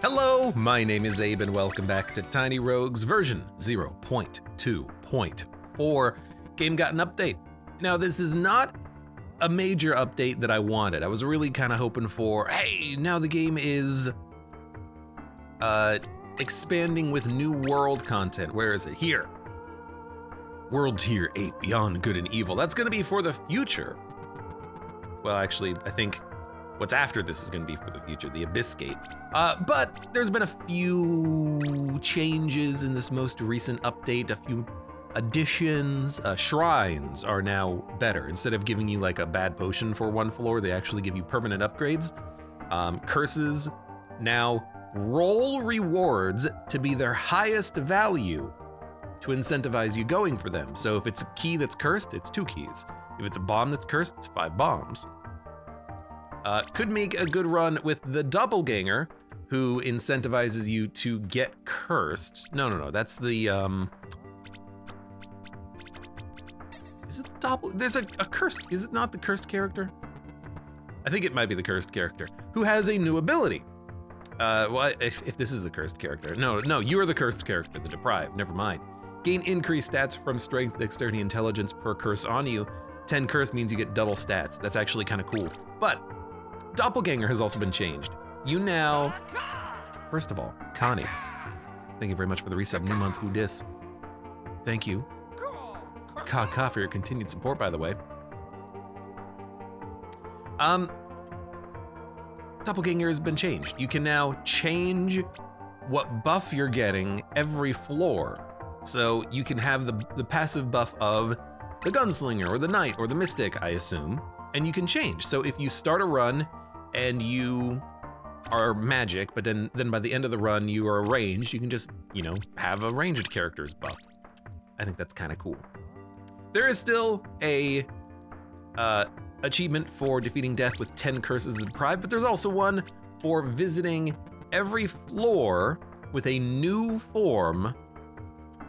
Hello, my name is Abe and welcome back to Tiny Rogues version 0.2.4. Game got an update. Now this is not a major update that I wanted. I was really kind of hoping for, hey, now the game is expanding with new world content. Where is it? Here. World Tier 8, Beyond Good and Evil. That's gonna be for the future. Well, actually, I think what's after this is gonna be for the future, the Abyss Gate. But there's been a few changes in this most recent update, a few additions. Shrines are now better. Instead of giving you like a bad potion for one floor, they actually give you permanent upgrades. Curses now roll rewards to be their highest value to incentivize you going for them. So if it's a key that's cursed, it's 2 keys. If it's a bomb that's cursed, it's 5 bombs. Could make a good run with the Doppleganger, who incentivizes you to get cursed. No, that's the, is it the there's a cursed, is it not the cursed character? I think it might be the cursed character, who has a new ability. Well, if this is the cursed character. No, you are the cursed character, the deprived, never mind. Gain increased stats from strength, dexterity, intelligence per curse on you. 10 curse means you get double stats. That's actually kind of cool. But Doppleganger has also been changed. You now, first of all, Connie, thank you very much for the resub, new month, who dis. Thank you. Ka for your continued support, by the way. Doppleganger has been changed. You can now change what buff you're getting every floor. So you can have the passive buff of the Gunslinger or the Knight or the Mystic, I assume, and you can change. So if you start a run and you are magic, but then by the end of the run you are ranged, you can just, have a ranged character's buff. I think that's kind of cool. There is still a achievement for defeating death with 10 curses of the deprived, but there's also one for visiting every floor with a new form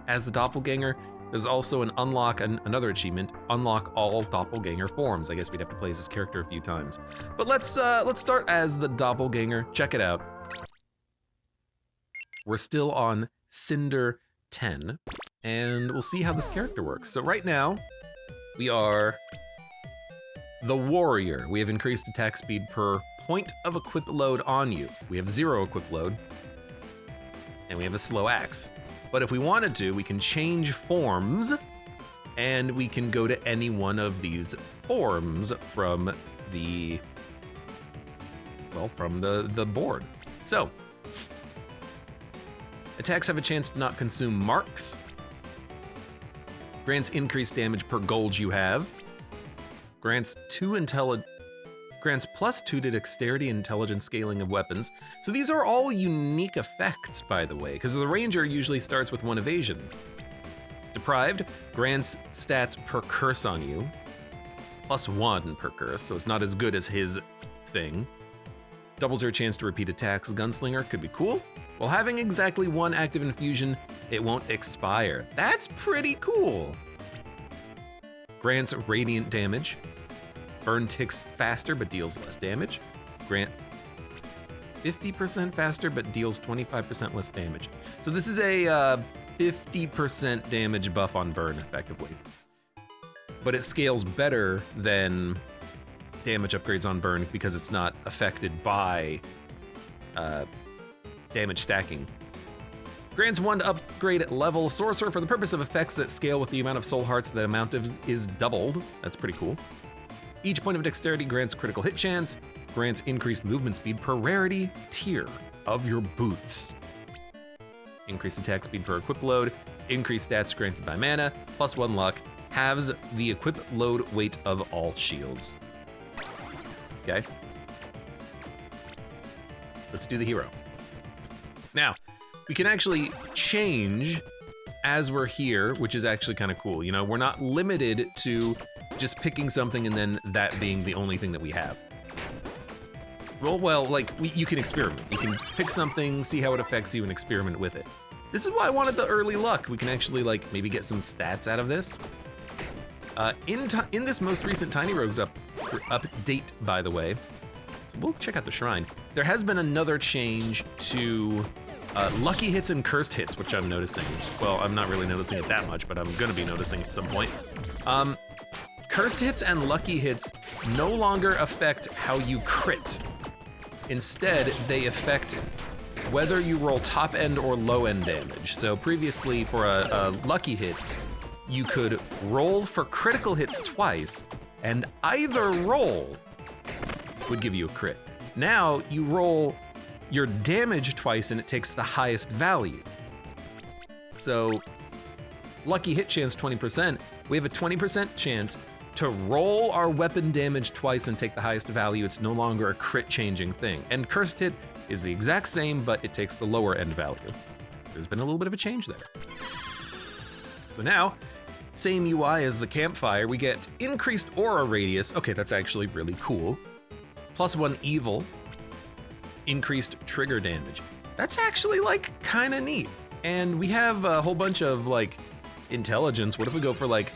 as the Doppelganger. There's also an another achievement, unlock all Doppelganger forms. I guess we'd have to play as this character a few times. But let's start as the Doppelganger. Check it out. We're still on Cinder 10, and we'll see how this character works. So right now, we are the Warrior. We have increased attack speed per point of equip load on you. We have 0 equip load, and we have a slow axe. But if we wanted to, we can change forms, and we can go to any one of these forms from the board. So, attacks have a chance to not consume marks. Grants increased damage per gold you have. Grants plus 2 to dexterity and intelligence scaling of weapons. So these are all unique effects, by the way, because the Ranger usually starts with 1 evasion. Deprived grants stats per curse on you, plus 1 per curse, so it's not as good as his thing. Doubles your chance to repeat attacks. Gunslinger could be cool. While having exactly 1 active infusion, it won't expire. That's pretty cool. Grants radiant damage. Burn ticks faster but deals less damage. Grant 50% faster but deals 25% less damage. So this is a 50% damage buff on burn, effectively. But it scales better than damage upgrades on burn because it's not affected by damage stacking. Grants 1 to upgrade at level. Sorcerer, for the purpose of effects that scale with the amount of soul hearts, the amount is doubled. That's pretty cool. Each point of dexterity grants critical hit chance, grants increased movement speed per rarity tier of your boots. Increased attack speed per equip load, increased stats granted by mana, plus 1 luck, halves the equip load weight of all shields. Okay. Let's do the hero. Now, we can actually change as we're here, which is actually kind of cool. We're not limited to just picking something and then that being the only thing that we have. Well, you can experiment. You can pick something, see how it affects you, and experiment with it. This is why I wanted the early luck. We can actually maybe get some stats out of this. In this most recent Tiny Rogues update, by the way, we'll check out the shrine. There has been another change to lucky hits and cursed hits, which I'm noticing. Well, I'm not really noticing it that much, but I'm gonna be noticing at some point. Cursed hits and lucky hits no longer affect how you crit. Instead, they affect whether you roll top end or low end damage. So previously for a lucky hit, you could roll for critical hits twice, and either roll would give you a crit. Now you roll your damage twice and it takes the highest value. So lucky hit chance 20%, we have a 20% chance to roll our weapon damage twice and take the highest value. It's no longer a crit changing thing. And cursed hit is the exact same, but it takes the lower end value. So there's been a little bit of a change there. So now, same UI as the campfire, we get increased aura radius. Okay, that's actually really cool. +1 evil, increased trigger damage. That's actually like kind of neat. And we have a whole bunch of like intelligence. What if we go for like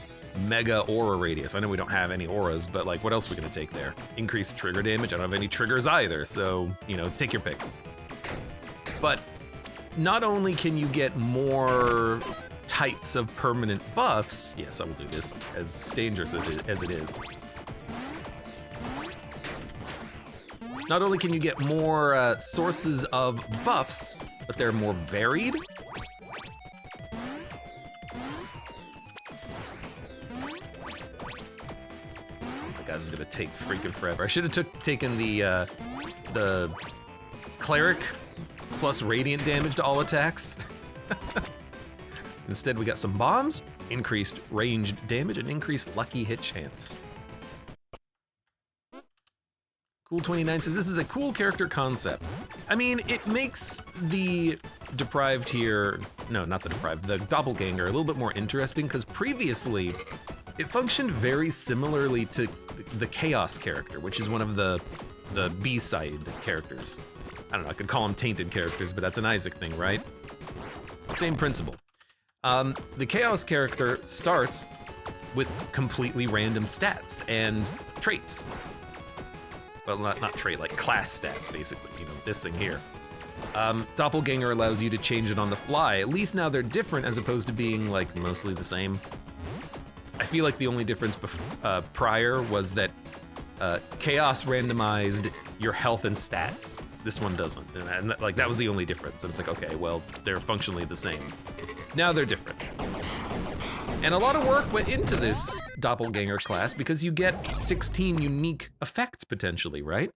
mega aura radius? I know we don't have any auras, but like what else are we gonna take there? Increased trigger damage. I don't have any triggers either, so you know, take your pick. But not only can you get more types of permanent buffs, yes, I will do this, as dangerous as it is. Not only can you get more sources of buffs, but they're more varied. God, this is gonna take freaking forever. I should have taken the cleric plus radiant damage to all attacks. Instead, we got some bombs, increased ranged damage, and increased lucky hit chance. Cool29 says this is a cool character concept. I mean, it makes the deprived here, no, not the deprived, the doppelganger a little bit more interesting, because previously it functioned very similarly to the chaos character, which is one of the B-side characters. I don't know, I could call them tainted characters, but that's an Isaac thing, right? Same principle. The chaos character starts with completely random stats and traits. Well, not trait, like class stats, basically, you know, this thing here. Doppelganger allows you to change it on the fly. At least now they're different as opposed to being like mostly the same. I feel like the only difference prior was that Chaos randomized your health and stats. This one doesn't, and like that was the only difference. And it's like, okay, well, they're functionally the same. Now they're different. And a lot of work went into this Doppelganger class because you get 16 unique effects potentially, right?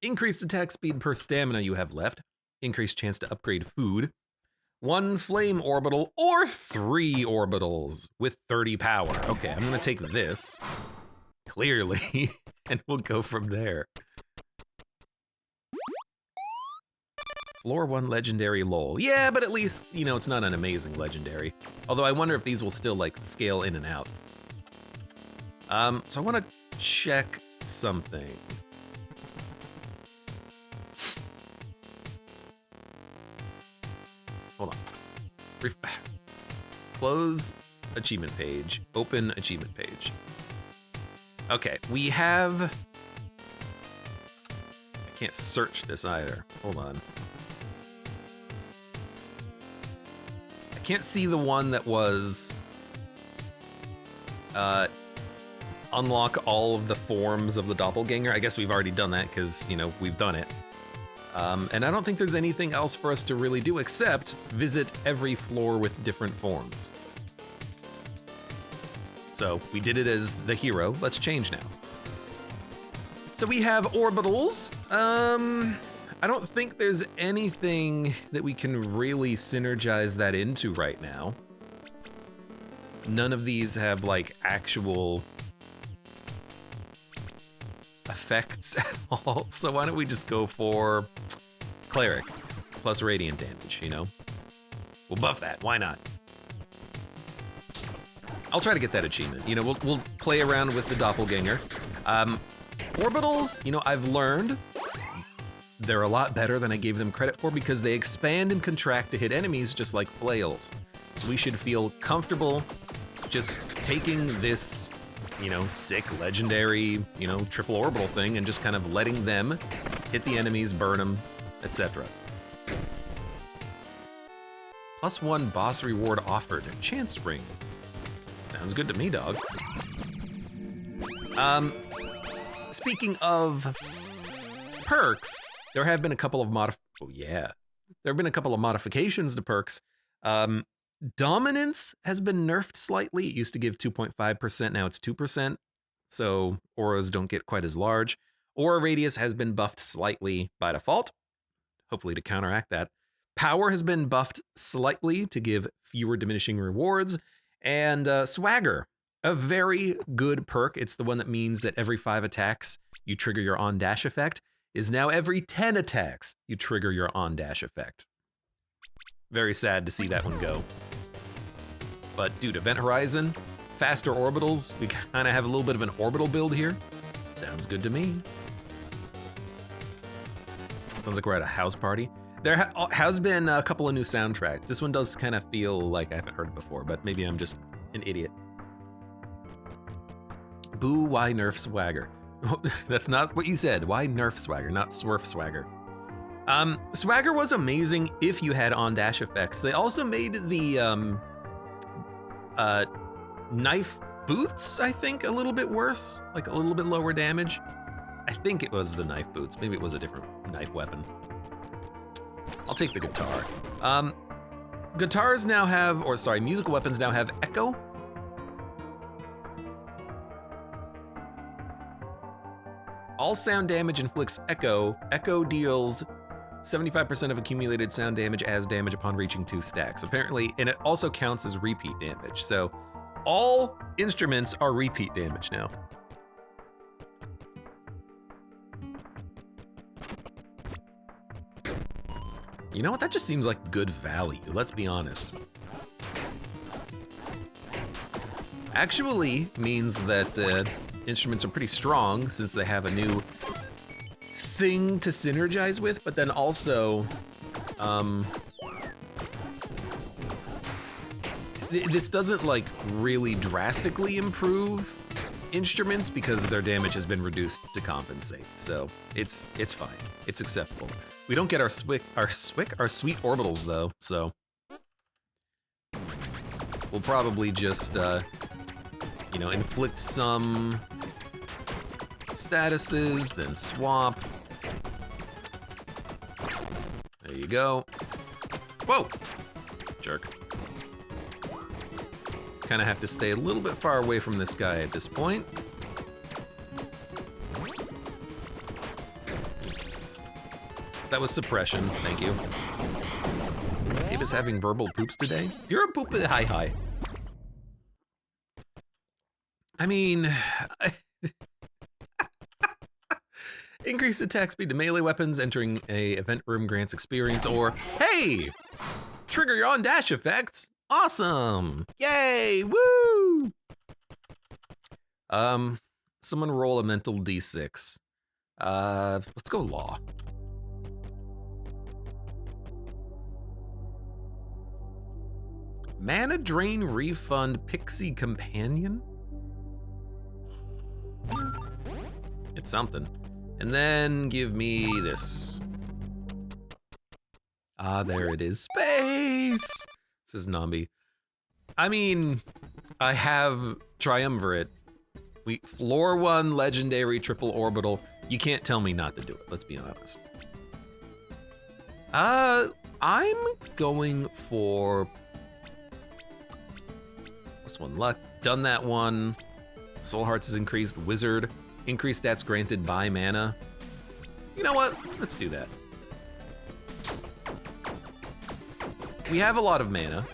Increased attack speed per stamina you have left. Increased chance to upgrade food. 1 flame orbital or 3 orbitals with 30 power. Okay, I'm gonna take this, clearly, and we'll go from there. Floor 1 legendary lol. Yeah, but at least, you know, it's not an amazing legendary. Although I wonder if these will still like scale in and out. So I wanna check something. Hold on. Close achievement page, open achievement page. Okay, we have, I can't search this either. Hold on. I can't see the one that was unlock all of the forms of the doppelganger. I guess we've already done that because, you know, we've done it. And I don't think there's anything else for us to really do except visit every floor with different forms. So we did it as the hero. Let's change now. So we have orbitals. I don't think there's anything that we can really synergize that into right now. None of these have like actual effects at all. So why don't we just go for cleric plus radiant damage, you know? We'll buff that, why not? I'll try to get that achievement. You know, we'll play around with the doppelganger. Orbitals, you know, I've learned they're a lot better than I gave them credit for because they expand and contract to hit enemies just like flails. So we should feel comfortable just taking this you know, sick, legendary, you know, triple orbital thing and just kind of letting them hit the enemies, burn them, etc. +1 boss reward offered. Chance ring. Sounds good to me, dog. Speaking of perks, there have been a couple of modifications to perks. Dominance has been nerfed slightly. It used to give 2.5%, now it's 2%. So auras don't get quite as large. Aura radius has been buffed slightly by default, hopefully to counteract that. Power has been buffed slightly to give fewer diminishing rewards. And swagger, a very good perk. It's the one that means that every 5 attacks you trigger your on-dash effect, is now every 10 attacks you trigger your on-dash effect. Very sad to see that one go. But dude, Event Horizon, faster orbitals, we kind of have a little bit of an orbital build here. Sounds good to me. Sounds like we're at a house party. There has been a couple of new soundtracks. This one does kind of feel like I haven't heard it before, but maybe I'm just an idiot. Boo, why nerf swagger? That's not what you said. Why nerf swagger, not swerf swagger? Swagger was amazing if you had on-dash effects. They also made the knife boots, I think, a little bit worse, like a little bit lower damage. I think it was the knife boots. Maybe it was a different knife weapon. I'll take the guitar. Guitars now have, or sorry, musical weapons now have echo. All sound damage inflicts echo. Echo deals 75% of accumulated sound damage as damage upon reaching 2 stacks. Apparently, and it also counts as repeat damage. So all instruments are repeat damage now. You know what? That just seems like good value, let's be honest. Actually means that instruments are pretty strong since they have a new thing to synergize with, but then also, this doesn't like really drastically improve instruments because their damage has been reduced to compensate. So it's fine, it's acceptable. We don't get our sweet orbitals though, so we'll probably just, you know, inflict some statuses, then swap. There you go. Whoa! Jerk. Kind of have to stay a little bit far away from this guy at this point. That was suppression, thank you. Abe is having verbal poops today. You're a poop, hi. I mean, increased attack speed to melee weapons, entering a event room grants experience, or, hey, trigger your on-dash effects. Awesome, yay, woo! Someone roll a mental D6. Let's go law. Mana drain refund pixie companion? It's something. And then give me this. Ah, there it is. Space! This is Nambi. I mean, I have Triumvirate. Floor 1 legendary triple orbital. You can't tell me not to do it, let's be honest. I'm going for this one. Luck. Done that one. Soul Hearts is increased. Wizard. Increased stats granted by mana. You know what? Let's do that. We have a lot of mana.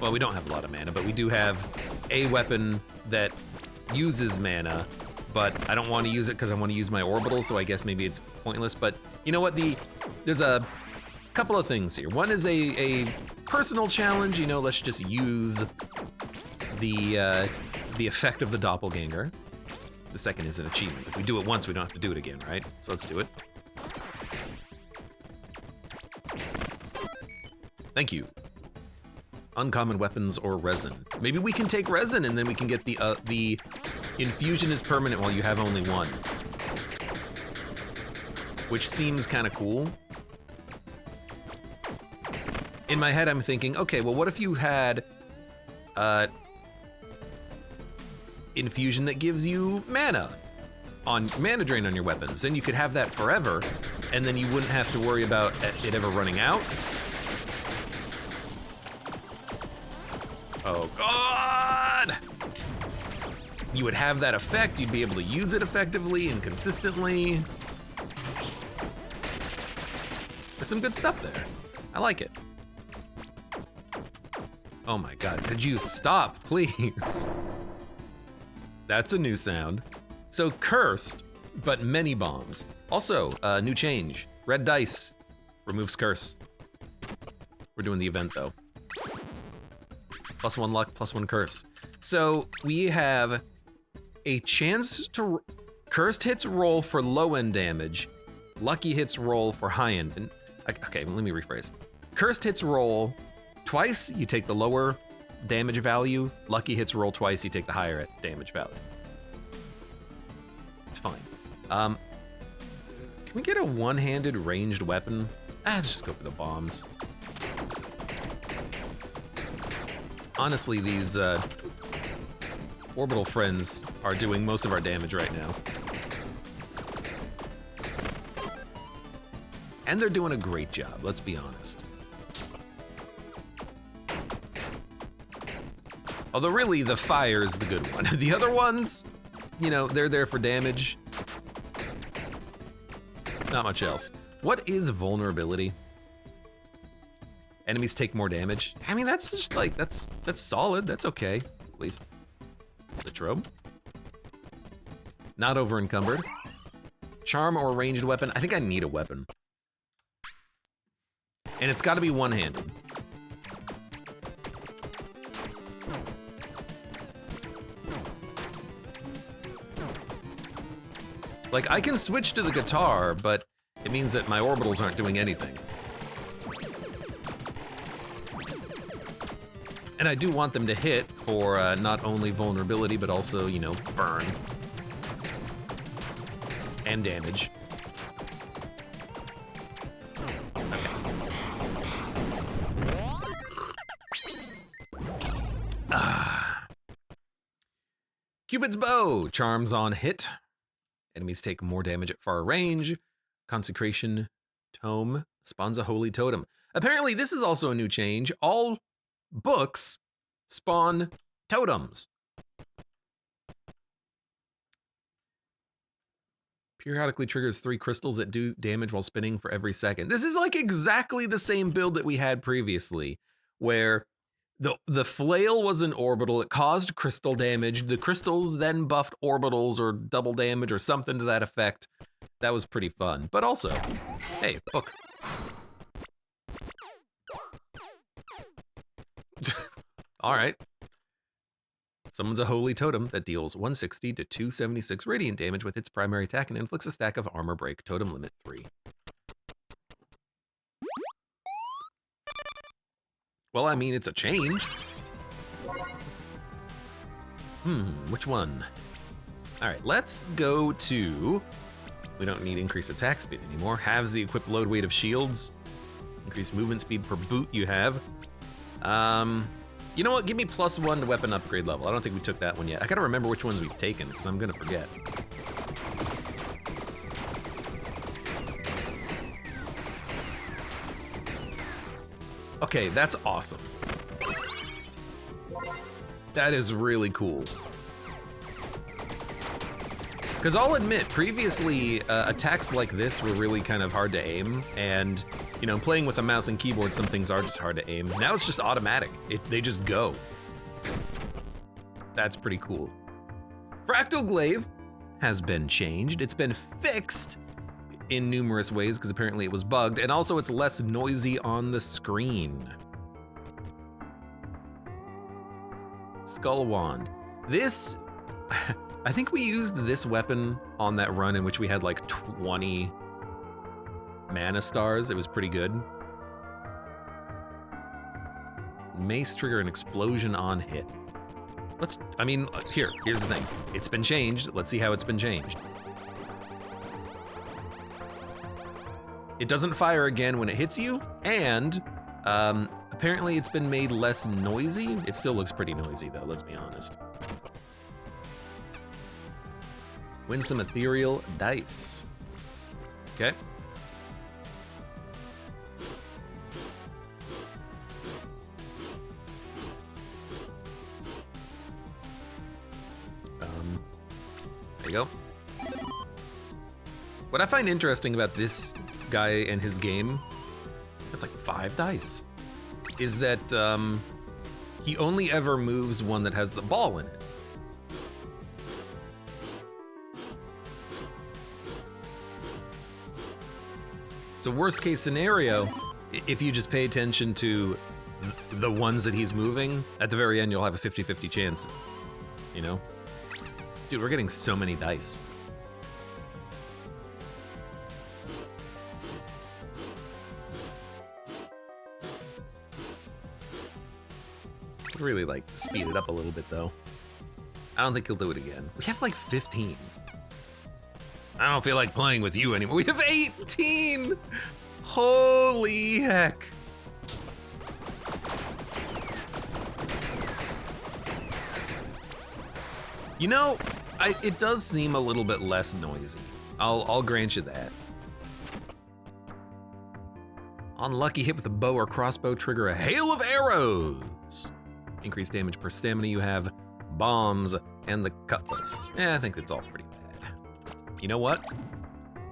Well, we don't have a lot of mana, but we do have a weapon that uses mana, but I don't want to use it because I want to use my orbital, so I guess maybe it's pointless. But you know what? There's a couple of things here. One is a personal challenge. You know, let's just use the effect of the Doppleganger. The second is an achievement. If we do it once, we don't have to do it again, right? So let's do it. Thank you. Uncommon weapons or resin. Maybe we can take resin and then we can get the infusion is permanent while you have only one. Which seems kind of cool. In my head, I'm thinking, okay, well, what if you had infusion that gives you mana drain on your weapons? Then you could have that forever, and then you wouldn't have to worry about it ever running out. Oh God! You would have that effect, you'd be able to use it effectively and consistently. There's some good stuff there. I like it. Oh my God, could you stop, please? That's a new sound. So cursed, but many bombs. Also, new change. Red dice removes curse. We're doing the event though. +1 luck, +1 curse. So we have a chance to, cursed hits roll for low end damage. Lucky hits roll for high end. And, okay, let me rephrase. Cursed hits roll twice, you take the lower damage value. Lucky hits roll twice, you take the higher damage value. It's fine. Can we get a one-handed ranged weapon? Let's just go for the bombs. Honestly, these orbital friends are doing most of our damage right now. And they're doing a great job, let's be honest. Although really, the fire is the good one. The other ones, you know, they're there for damage. Not much else. What is vulnerability? Enemies take more damage. I mean, that's just like, that's solid, that's okay. Please. Latrobe. Not over encumbered. Charm or ranged weapon? I think I need a weapon. And it's gotta be one-handed. Like, I can switch to the guitar, but it means that my orbitals aren't doing anything. And I do want them to hit for not only vulnerability, but also, you know, burn. And damage. Cupid's bow, charms on hit. Enemies take more damage at far range. Consecration tome spawns a holy totem. Apparently this is also a new change. All books spawn totems. Periodically triggers 3 crystals that do damage while spinning for every second. This is like exactly the same build that we had previously, where the flail was an orbital, it caused crystal damage, the crystals then buffed orbitals or double damage or something to that effect. That was pretty fun. But also, hey, book. All right. Summons a holy totem that deals 160 to 276 radiant damage with its primary attack and inflicts a stack of armor break. Totem limit 3. Well, I mean, it's a change. Which one? All right, let's go to, we don't need increased attack speed anymore. Halves the equipped load weight of shields. Increased movement speed per boot you have. You know what, give me +1 to weapon upgrade level. I don't think we took that one yet. I gotta remember which ones we've taken, because I'm gonna forget. Okay, that's awesome. That is really cool. Because I'll admit, previously, attacks like this were really kind of hard to aim, and, you know, playing with a mouse and keyboard, some things are just hard to aim. Now it's just automatic. They just go. That's pretty cool. Fractal Glaive has been changed. It's been fixed in numerous ways, because apparently it was bugged, and also it's less noisy on the screen. Skull Wand. This, I think we used this weapon on that run in which we had like 20 mana stars. It was pretty good. Mace trigger an explosion on hit. Here's the thing. It's been changed. Let's see how it's been changed. It doesn't fire again when it hits you, and apparently it's been made less noisy. It still looks pretty noisy though, let's be honest. Win some ethereal dice. Okay. There you go. What I find interesting about this guy and his game, that's like 5 dice, is that he only ever moves one that has the ball in it. So worst case scenario, if you just pay attention to the ones that he's moving, at the very end you'll have a 50-50 chance, you know? Dude, we're getting so many dice. I'd really like to speed it up a little bit though. I don't think he'll do it again. We have like 15. I don't feel like playing with you anymore. We have 18! Holy heck. You know, it does seem a little bit less noisy. I'll grant you that. Unlucky hit with a bow or crossbow, trigger a hail of arrows. Increased damage per stamina you have, bombs, and the cutlass. I think that's all pretty bad. You know what?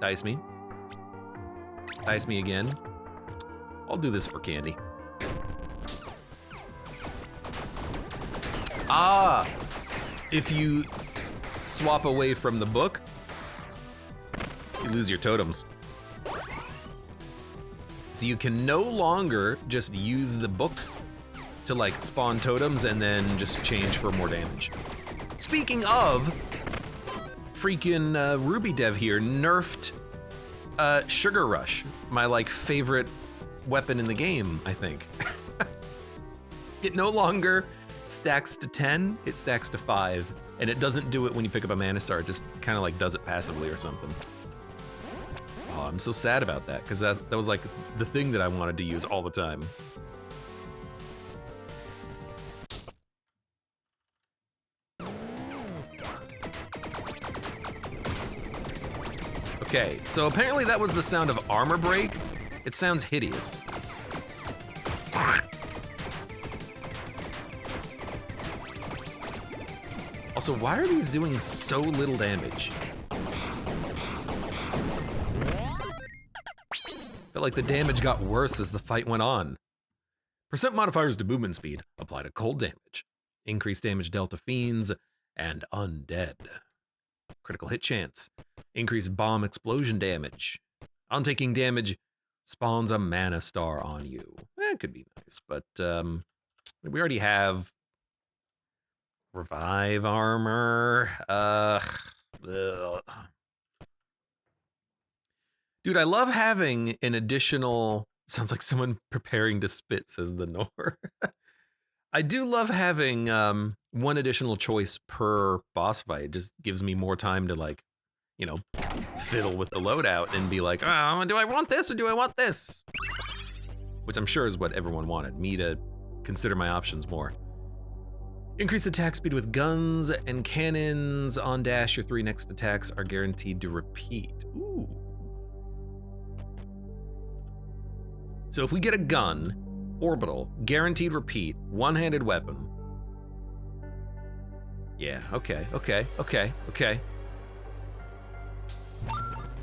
Dice me. Dice me again. I'll do this for candy. Ah! If you swap away from the book, you lose your totems. So you can no longer just use the book to like spawn totems and then just change for more damage. Speaking of, freaking Ruby Dev here nerfed Sugar Rush, my like favorite weapon in the game, I think. It no longer stacks to 10, it stacks to 5, and it doesn't do it when you pick up a Mana Star, it just kind of like does it passively or something. Oh, I'm so sad about that, because that was like the thing that I wanted to use all the time. Okay, so apparently that was the sound of armor break. It sounds hideous. Also, why are these doing so little damage? Felt like the damage got worse as the fight went on. Percent modifiers to movement speed apply to cold damage. Increased damage dealt to fiends and undead. Critical hit chance. Increased bomb explosion damage. On taking damage, spawns a Mana Star on you. It could be nice, but we already have revive armor. Dude, I love having an additional. Sounds like someone preparing to spit, says the Nor. I do love having one additional choice per boss fight. It just gives me more time to like, you know, fiddle with the loadout and be like, oh, do I want this or do I want this? Which I'm sure is what everyone wanted, me to consider my options more. Increase attack speed with guns and cannons. On dash, your 3 next attacks are guaranteed to repeat. Ooh. So if we get a gun, orbital, guaranteed repeat, one-handed weapon. Yeah, okay.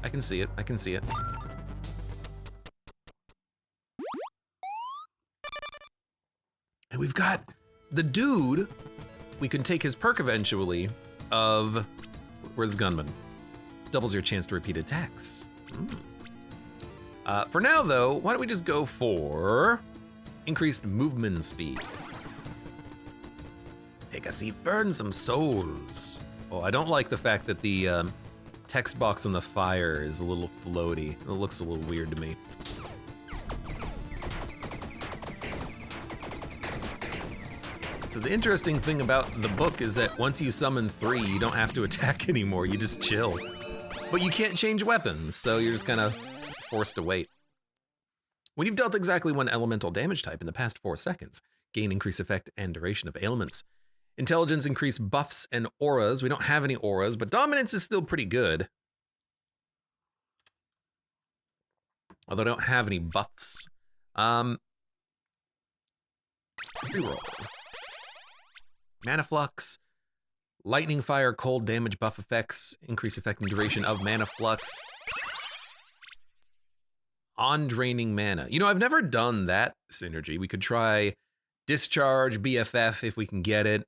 I can see it, And we've got the dude, we can take his perk eventually of, where's Gunman? Doubles your chance to repeat attacks. For now though, why don't we just go for increased movement speed. Take a seat, burn some souls. Oh, I don't like the fact that the text box on the fire is a little floaty. It looks a little weird to me. So the interesting thing about the book is that once you summon 3, you don't have to attack anymore, you just chill. But you can't change weapons, so you're just kind of forced to wait. When you've dealt exactly 1 elemental damage type in the past 4 seconds, gain increased effect and duration of ailments. Intelligence increase buffs and auras. We don't have any auras, but dominance is still pretty good. Although I don't have any buffs. Reroll. Mana Flux. Lightning, fire, cold damage buff effects. Increase effect and duration of Mana Flux. On draining mana. You know, I've never done that synergy. We could try Discharge, BFF if we can get it.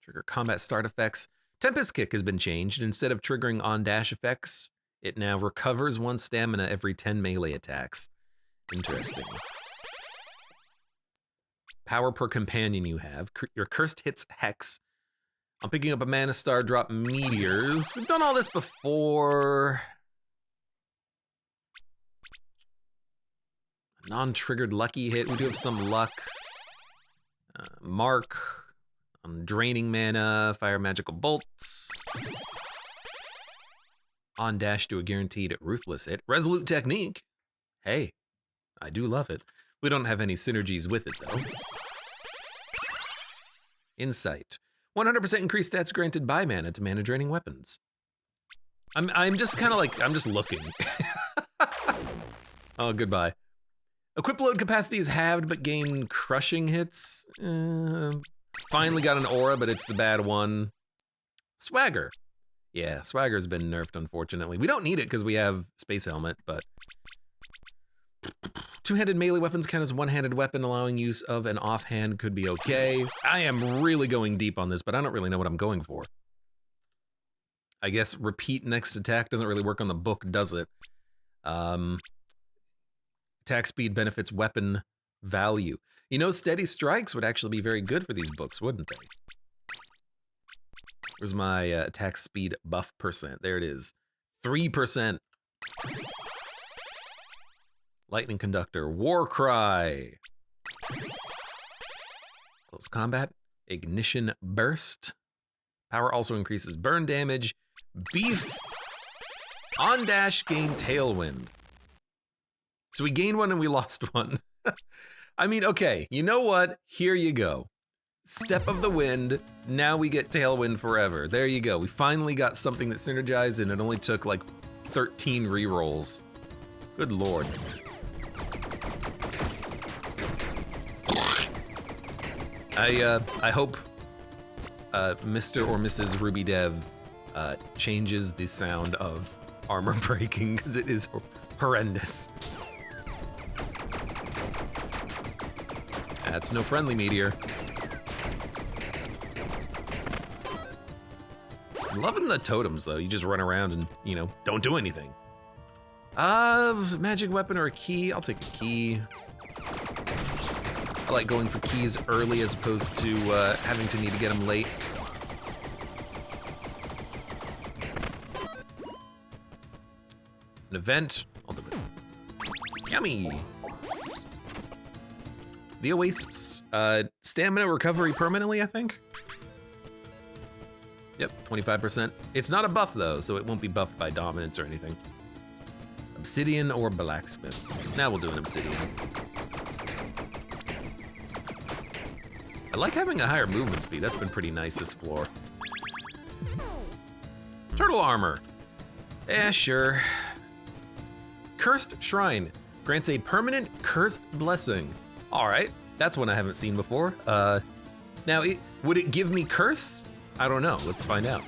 Trigger combat start effects. Tempest Kick has been changed. Instead of triggering on-dash effects, it now recovers 1 stamina every 10 melee attacks. Interesting. Power per companion you have. Your cursed hits Hex. I'm picking up a Mana Star, drop Meteors. We've done all this before. Non-triggered lucky hit. We do have some luck. Mark. Draining mana. Fire magical bolts. On dash to a guaranteed ruthless hit. Resolute technique. Hey, I do love it. We don't have any synergies with it though. Insight. 100% increased stats granted by mana to mana draining weapons. I'm just kind of like, I'm just looking. Oh, goodbye. Equip load capacity is halved, but gain crushing hits. Finally got an aura, but it's the bad one. Swagger. Yeah, Swagger's been nerfed, unfortunately. We don't need it because we have Space Helmet, but... Two-handed melee weapons count as one-handed weapon, allowing use of an offhand could be okay. I am really going deep on this, but I don't really know what I'm going for. I guess repeat next attack doesn't really work on the book, does it? Attack speed benefits weapon value. You know, steady strikes would actually be very good for these books, wouldn't they? Where's my attack speed buff percent? There it is. 3%. Lightning Conductor. War Cry. Close combat. Ignition Burst. Power also increases burn damage. Beef. On dash gain Tailwind. So we gained 1 and we lost 1. I mean, okay, you know what? Here you go. Step of the Wind, now we get Tailwind forever. There you go. We finally got something that synergized and it only took like 13 rerolls. Good lord. I hope Mr. or Mrs. Ruby Dev changes the sound of armor breaking because it is horrendous. That's no friendly meteor. I'm loving the totems though. You just run around and, you know, don't do anything. Magic weapon or a key? I'll take a key. I like going for keys early as opposed to having to need to get them late. An event. I'll do it. Yummy. The Oasis. Stamina recovery permanently, I think. Yep, 25%. It's not a buff though, so it won't be buffed by dominance or anything. Obsidian or blacksmith. Now we'll do an obsidian. I like having a higher movement speed. That's been pretty nice this floor. Turtle armor. Eh, sure. Cursed Shrine. Grants a permanent cursed blessing. All right, that's one I haven't seen before. Now, would it give me curse? I don't know, let's find out.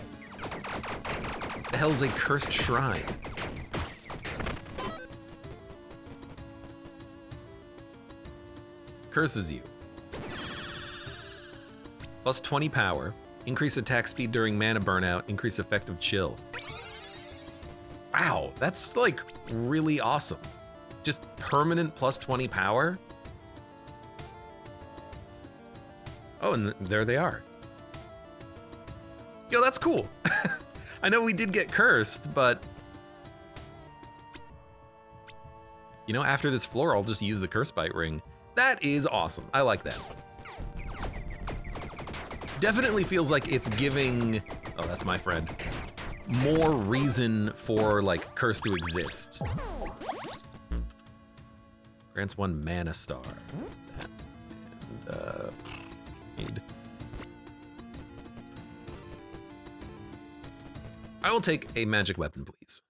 The hell's a cursed shrine? Curses you. Plus 20 power, increase attack speed during mana burnout, increase effective chill. Wow, that's like really awesome. Just permanent plus 20 power? Oh, and there they are. Yo, that's cool. I know we did get cursed, but... You know, after this floor, I'll just use the curse bite ring. That is awesome. I like that. Definitely feels like it's giving, oh, that's my friend, more reason for like Curse to exist. Grants 1 mana star. And, need. I will take a magic weapon, please.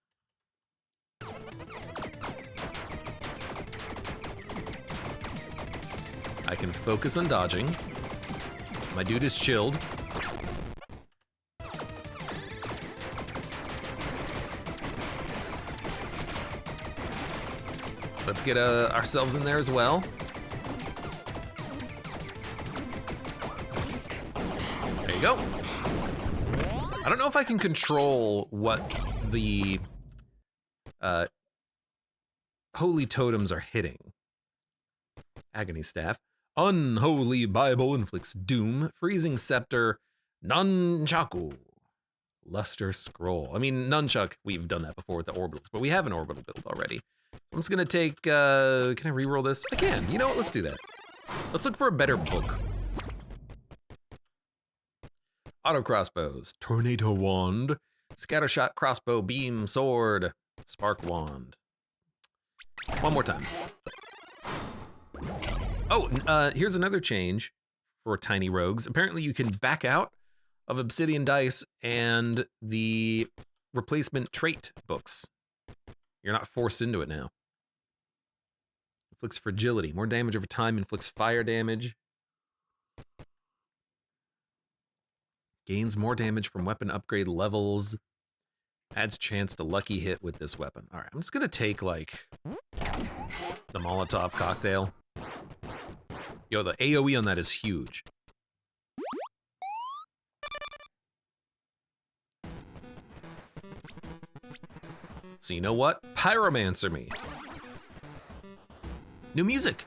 I can focus on dodging. My dude is chilled. Let's get ourselves in there as well. There you go. I don't know if I can control what the holy totems are hitting. Agony Staff. Unholy Bible inflicts doom. Freezing Scepter. Nunchaku. Luster Scroll. I mean, Nunchuck, we've done that before with the orbitals, but we have an orbital build already. I'm just gonna take, can I reroll this? I can, you know what, let's do that. Let's look for a better book. Auto Crossbows. Tornado Wand. Scattershot Crossbow Beam Sword. Spark Wand. One more time. Oh, here's another change for tiny rogues. Apparently you can back out of Obsidian Dice and the replacement trait books. You're not forced into it now. Inflicts fragility. More damage over time. Inflicts fire damage. Gains more damage from weapon upgrade levels. Adds chance to lucky hit with this weapon. All right, I'm just gonna take like the Molotov cocktail. Yo, the AoE on that is huge. So you know what? Pyromancer me. New music.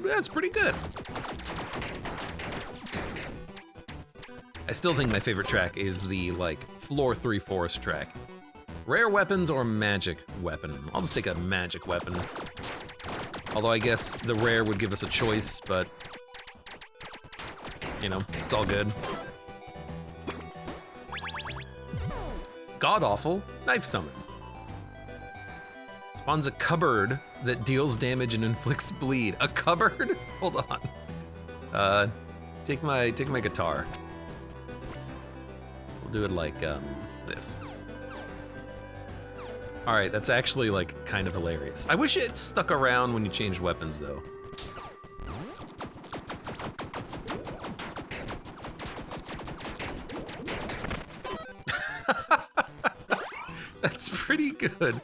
That's pretty good. I still think my favorite track is the, like, floor 3/4 track. Rare weapons or magic weapon? I'll just take a magic weapon. Although I guess the rare would give us a choice, but, you know, it's all good. God-awful Knife Summon. Spawns a cupboard that deals damage and inflicts bleed. A cupboard? Hold on. Take my guitar. We'll do it like this. All right, that's actually like kind of hilarious. I wish it stuck around when you change weapons though. That's pretty good.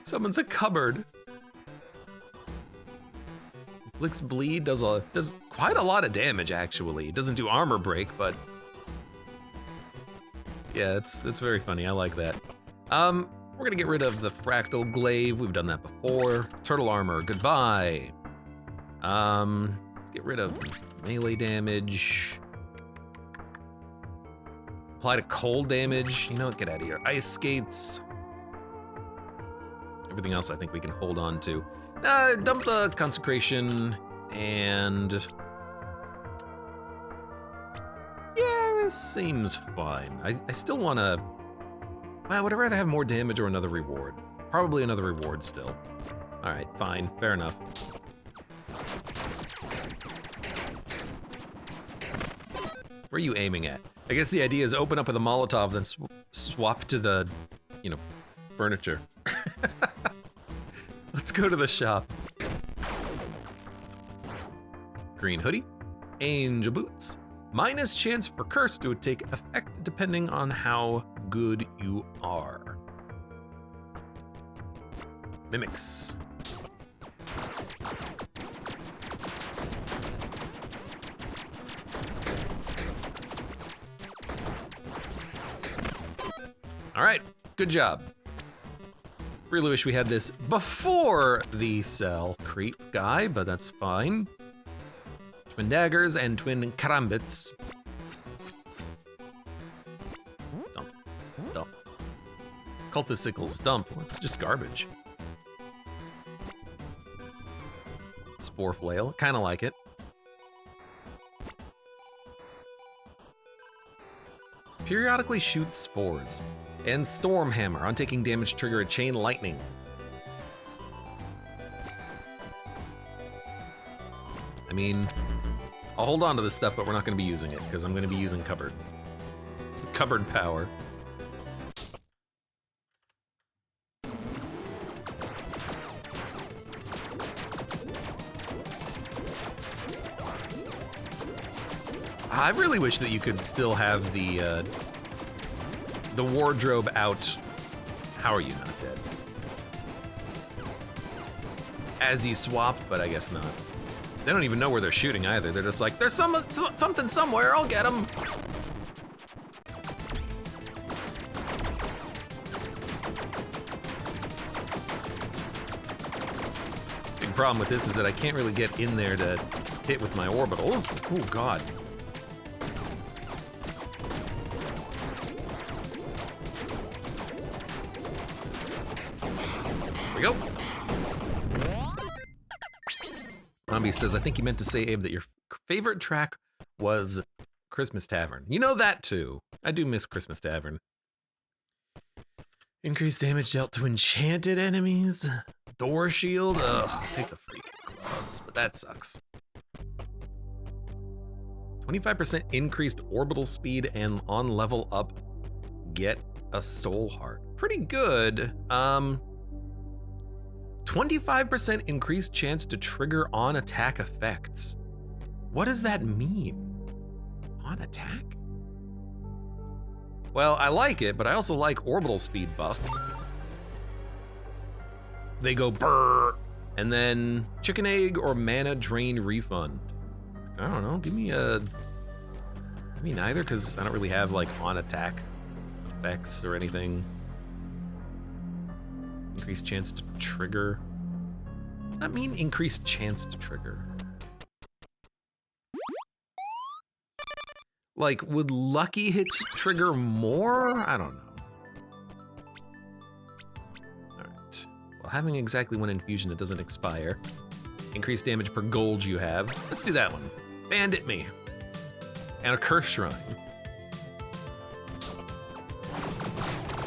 Summons a cupboard. Inflicts bleed, does quite a lot of damage actually. It doesn't do armor break, but yeah, it's very funny. I like that. We're gonna get rid of the fractal glaive. We've done that before. Turtle armor, goodbye. Let's get rid of melee damage. Apply to cold damage. You know what? Get out of here. Ice skates. Everything else I think we can hold on to. Dump the consecration and yeah, this seems fine. I still want to. Well, would I rather have more damage or another reward? Probably another reward still. All right, fine, fair enough. Where are you aiming at? I guess the idea is open up with a Molotov, then swap to the, you know, furniture. Let's go to the shop. Green hoodie, angel boots. Minus chance for curse to take effect depending on how good you are. Mimics. All right, good job. Really wish we had this before the cell creep guy, but that's fine. twin daggers, and twin karambits. Dump. Dump. Cultist sickles, dump. It's just garbage. Spore flail, kind of like it. Periodically shoots spores. And storm hammer. On taking damage, trigger a chain lightning. I mean, I'll hold on to this stuff, but we're not going to be using it because I'm going to be using cupboard. Cupboard power. I really wish that you could still have the wardrobe out. How are you not dead? As you swap, but I guess not. They don't even know where they're shooting either. They're just like, there's something somewhere, I'll get them. Big problem with this is that I can't really get in there to hit with my orbitals. Oh God. There we go. Zombie says, I think you meant to say, Abe, that your favorite track was Christmas Tavern. You know that too. I do miss Christmas Tavern. Increased damage dealt to enchanted enemies. Door shield. Ugh, take the freaking gloves, but that sucks. 25% increased orbital speed and on level up, get a soul heart. Pretty good. 25% increased chance to trigger on attack effects. What does that mean? On attack? Well, I like it, but I also like orbital speed buff. They go brrr, and then chicken egg or mana drain refund. I don't know, give me neither, because I don't really have like on attack effects or anything. Increased chance to trigger. Does that mean increased chance to trigger? Like, would lucky hits trigger more? I don't know. Alright. Well, having exactly one infusion, it doesn't expire. Increased damage per gold you have. Let's do that one. Bandit me. And a curse shrine.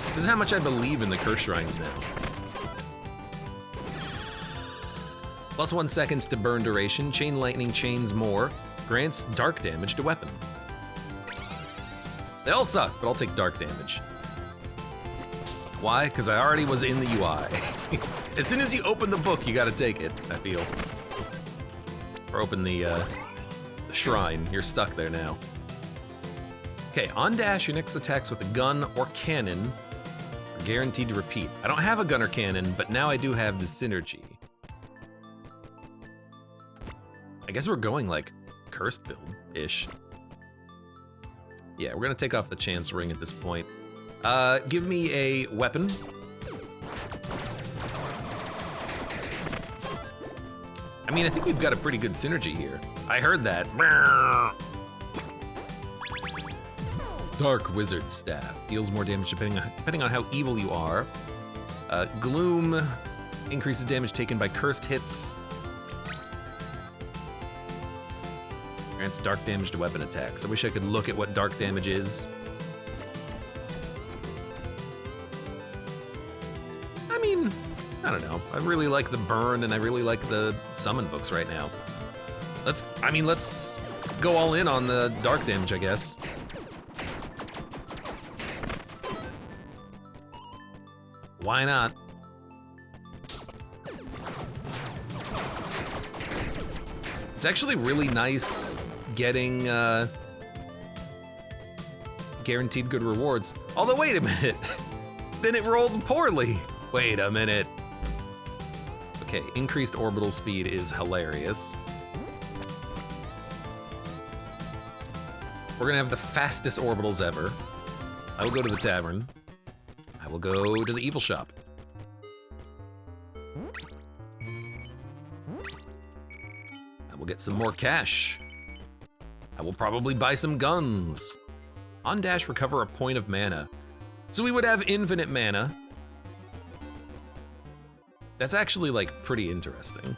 This is how much I believe in the curse shrines now. +1 seconds to burn duration, chain lightning chains more, grants dark damage to weapon. They all suck, but I'll take dark damage. Why? Because I already was in the UI. As soon as you open the book, you gotta take it, I feel. Or open the shrine, you're stuck there now. Okay, on dash, your next attacks with a gun or cannon are guaranteed to repeat. I don't have a gun or cannon, but now I do have the synergy. I guess we're going like cursed build-ish. Yeah, we're gonna take off the chance ring at this point. Give me a weapon. I mean, I think we've got a pretty good synergy here. I heard that. Dark Wizard Staff. Deals more damage depending on how evil you are. Gloom increases damage taken by cursed hits. Grants dark damage to weapon attacks. I wish I could look at what dark damage is. I mean, I don't know. I really like the burn and I really like the summon books right now. Let's go all in on the dark damage, I guess. Why not? It's actually really nice getting guaranteed good rewards. Although, wait a minute. Then it rolled poorly. Wait a minute. Okay, increased orbital speed is hilarious. We're gonna have the fastest orbitals ever. I will go to the tavern. I will go to the evil shop. I will get some more cash. I will probably buy some guns. On dash, recover a point of mana. So we would have infinite mana. That's actually like pretty interesting.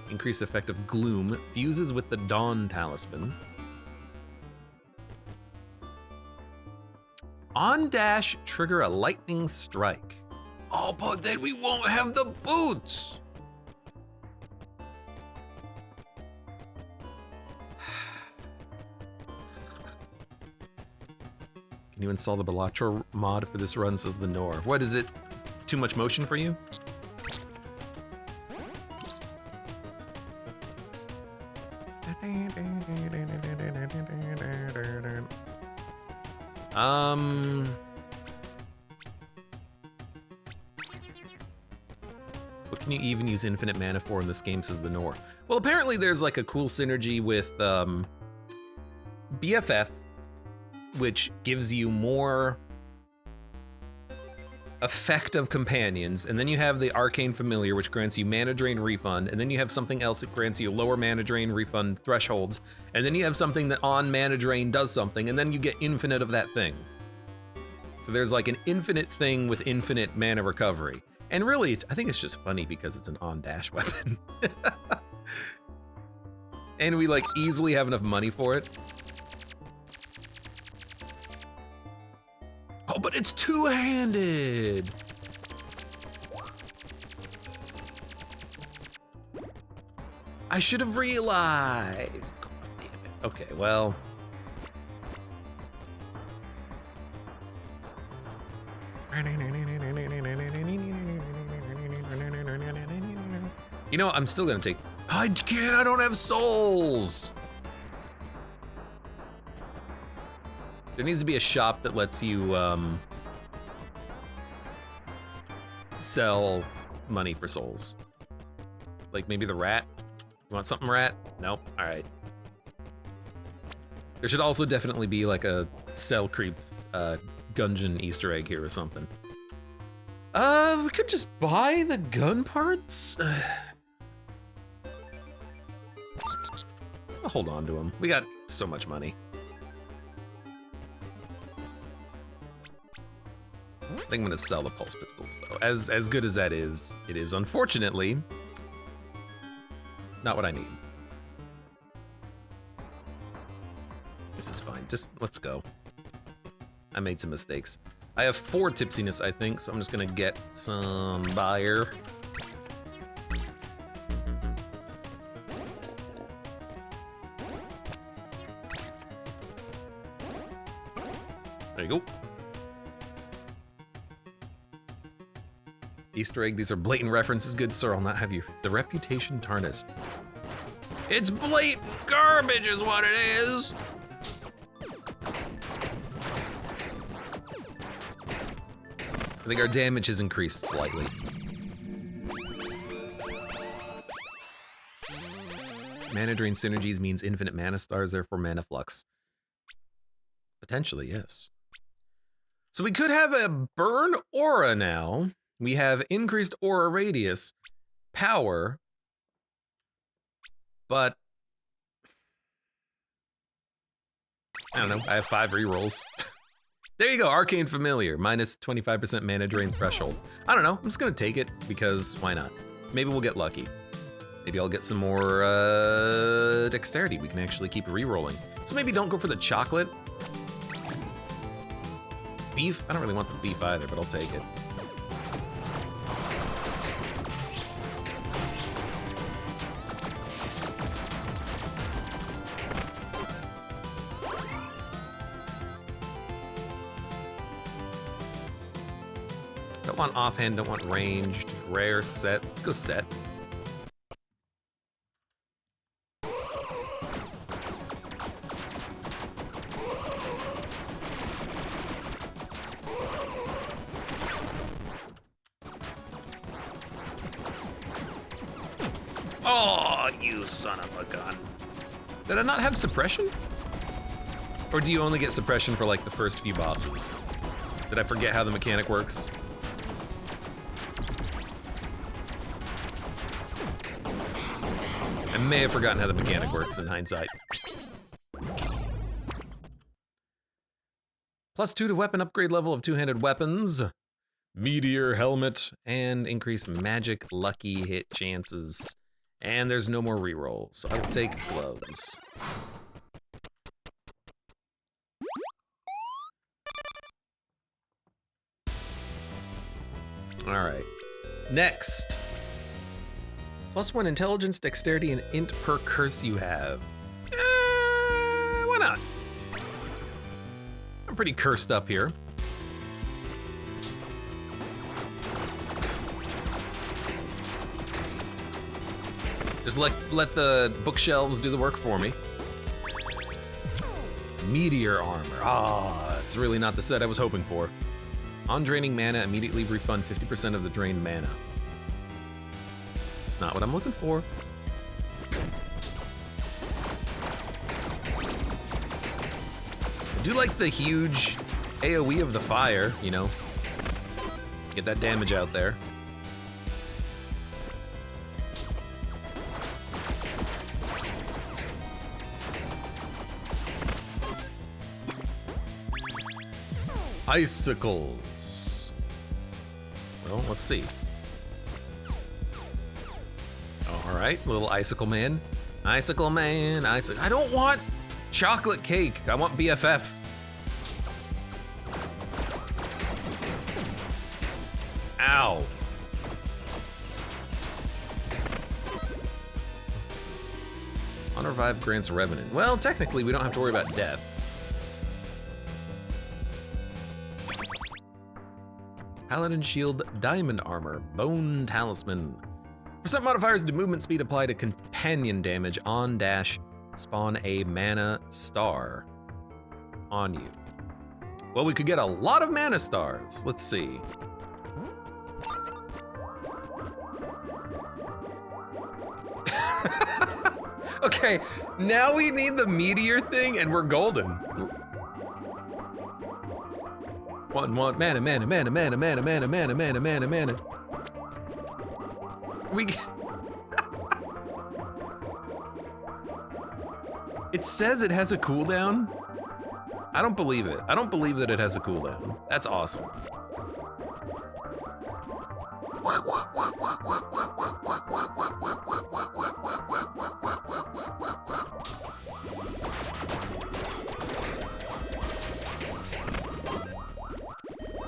Increased effect of gloom, fuses with the dawn talisman. On dash, trigger a lightning strike. Oh, but then we won't have the boots. Can you install the Balatro mod for this run, says the Nor. What is it? Too much motion for you? What can you even use infinite mana for in this game, says the Nor? Well, apparently there's like a cool synergy with BFF, which gives you more effect of companions, and then you have the Arcane Familiar, which grants you mana drain refund, and then you have something else that grants you lower mana drain refund thresholds, and then you have something that on mana drain does something, and then you get infinite of that thing. So there's like an infinite thing with infinite mana recovery. And really, I think it's just funny because it's an on-dash weapon. And we like easily have enough money for it. Oh, but it's two-handed. I should have realized. God damn it. Okay, well. You know, I'm still gonna take. I can't, I don't have souls. There needs to be a shop that lets you sell money for souls. Like maybe the rat. You want something, rat? Nope. All right. There should also definitely be like a cell creep Gungeon Easter egg here or something. We could just buy the gun parts. I'll hold on to them. We got so much money. I think I'm gonna sell the pulse pistols though. As good as that is, it is unfortunately not what I need. This is fine, just let's go. I made some mistakes. I have 4 tipsiness, I think, so I'm just gonna get some buyer. There you go. Easter egg, these are blatant references, good sir, I'll not have you. The reputation tarnished. It's blatant garbage is what it is! I think our damage has increased slightly. Mana drain synergies means infinite mana stars, therefore mana flux. Potentially, yes. So we could have a burn aura now. We have increased aura radius, power, but I don't know, I have 5 rerolls. There you go, Arcane Familiar, minus 25% mana drain threshold. I don't know, I'm just gonna take it because why not? Maybe we'll get lucky. Maybe I'll get some more dexterity. We can actually keep rerolling. So maybe don't go for the chocolate. Beef? I don't really want the beef either, but I'll take it. Don't want offhand, don't want ranged, rare, set. Let's go set. Oh, you son of a gun. Did I not have suppression? Or do you only get suppression for like the first few bosses? Did I forget how the mechanic works? I may have forgotten how the mechanic works in hindsight. +2 to weapon upgrade level of two-handed weapons. Meteor helmet, and increase magic lucky hit chances. And there's no more reroll, so I will take gloves. Alright. Next. +1 intelligence, dexterity, and int per curse you have. Why not? I'm pretty cursed up here. Just let the bookshelves do the work for me. Meteor armor. Ah, it's really not the set I was hoping for. On draining mana, immediately refund 50% of the drained mana. It's not what I'm looking for. I do like the huge AoE of the fire, you know. Get that damage out there. Icicles. Well, let's see. All right, little icicle man. Icicle man, icicle. I don't want chocolate cake. I want BFF. Ow. On revive grants Revenant. Well, technically, we don't have to worry about death. Paladin Shield, Diamond Armor, Bone Talisman. Percent modifiers to movement speed apply to companion damage on dash. Spawn a mana star on you. Well, we could get a lot of mana stars. Let's see. Okay, now we need the meteor thing and we're golden. One, mana. We It says it has a cooldown. I don't believe it. I don't believe that it has a cooldown. That's awesome.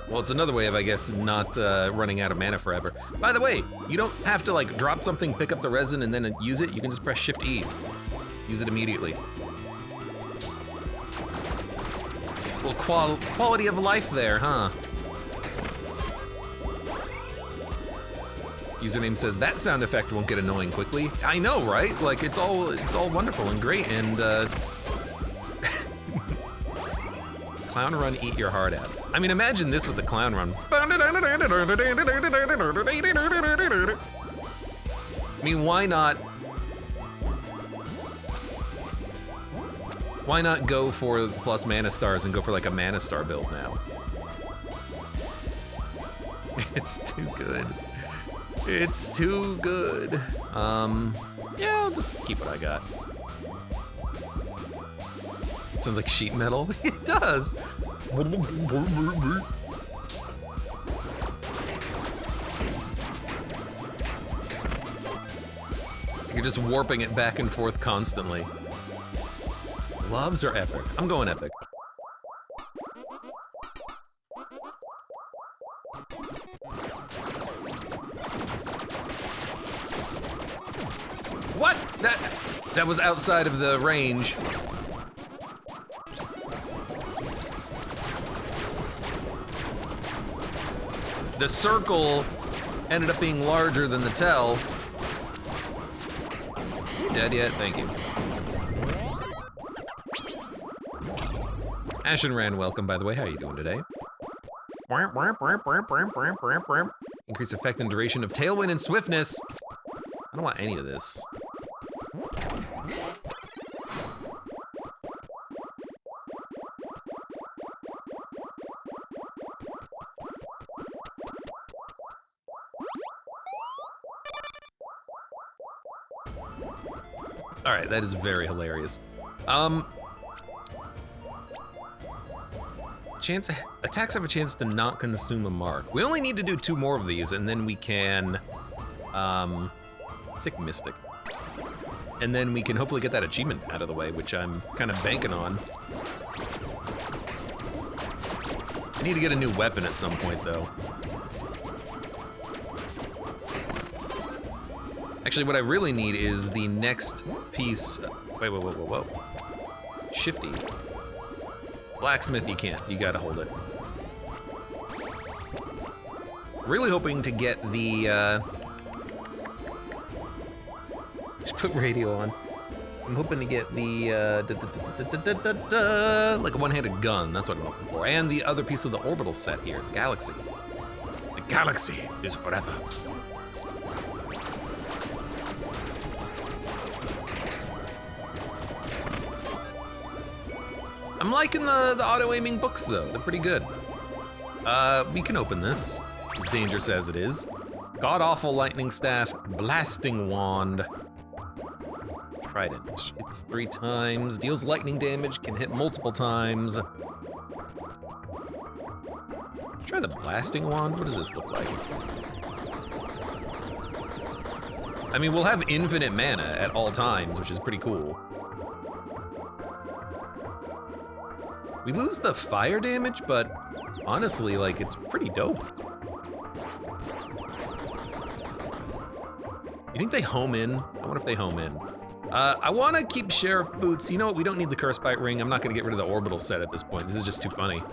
Well, it's another way of, I guess, not running out of mana forever. By the way, you don't have to like drop something, pick up the resin, and then use it. You can just press Shift E. Use it immediately. A little quality of life there, huh? Username says that sound effect won't get annoying quickly. I know, right? Like it's all wonderful and great, and Clown Run, eat your heart out. I mean, imagine this with the Clown Run. I mean, why not? Why not go for plus mana stars and go for like a mana star build now? It's too good. It's too good. Yeah, I'll just keep what I got. Sounds like sheet metal. It does. You're just warping it back and forth constantly. Gloves are epic. I'm going epic. What? That was outside of the range. The circle ended up being larger than the tell. You dead yet? Thank you. Ashen Ran, welcome, by the way. How are you doing today? Increase effect and duration of Tailwind and Swiftness. I don't want any of this. All right, that is very hilarious. Attacks have a chance to not consume a mark. We only need to do 2 more of these, and then we can, Sick Mystic. And then we can hopefully get that achievement out of the way, which I'm kind of banking on. I need to get a new weapon at some point, though. Actually, what I really need is the next piece. Wait, whoa. Shifty. Blacksmith, you can't. You gotta hold it. Really hoping to get the, just put radio on. I'm hoping to get the, like a one-handed gun. That's what I'm looking for. And the other piece of the orbital set here, the galaxy. The galaxy is forever. I'm liking the auto-aiming books, though. They're pretty good. We can open this, as dangerous as it is. God-awful lightning staff, blasting wand. Trident. Hits 3 times, deals lightning damage, can hit multiple times. Try the blasting wand. What does this look like? I mean, we'll have infinite mana at all times, which is pretty cool. We lose the fire damage, but honestly, like, it's pretty dope. You think they home in? I wonder if they home in. I want to keep Sheriff Boots. You know what? We don't need the Curse Bite Ring. I'm not going to get rid of the orbital set at this point. This is just too funny.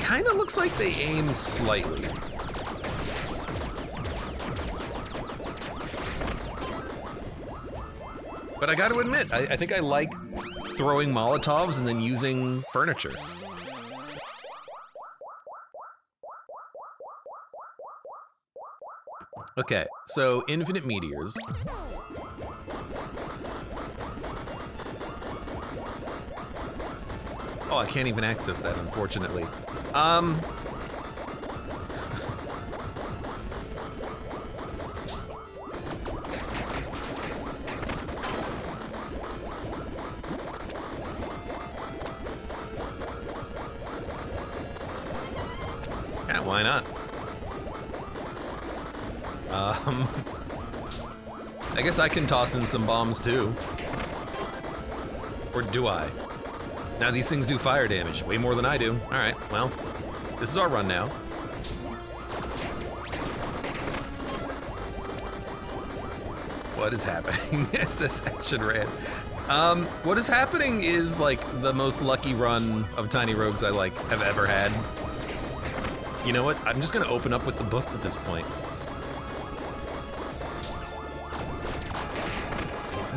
Kind of looks like they aim slightly. But I got to admit, I think I like throwing Molotovs and then using furniture. Okay, so infinite meteors. Oh, I can't even access that, unfortunately. Yeah, why not? I guess I can toss in some bombs too. Or do I? Now these things do fire damage, way more than I do. All right, well, this is our run now. What is happening? SS Action Ran. What is happening is like the most lucky run of Tiny Rogues I like have ever had. You know what? I'm just gonna open up with the books at this point.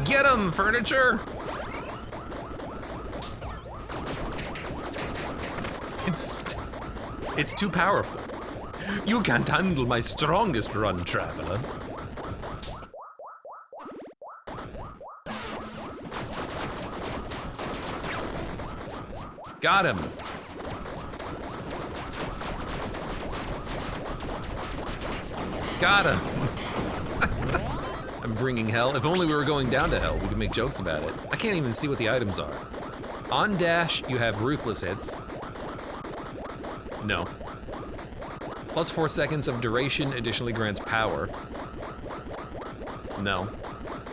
Get 'em, furniture! It's too powerful. You can't handle my strongest run, traveler. Got him. Got him. I'm bringing hell. If only we were going down to hell, we could make jokes about it. I can't even see what the items are. On dash, you have ruthless hits. No. Plus 4 seconds of duration additionally grants power. No.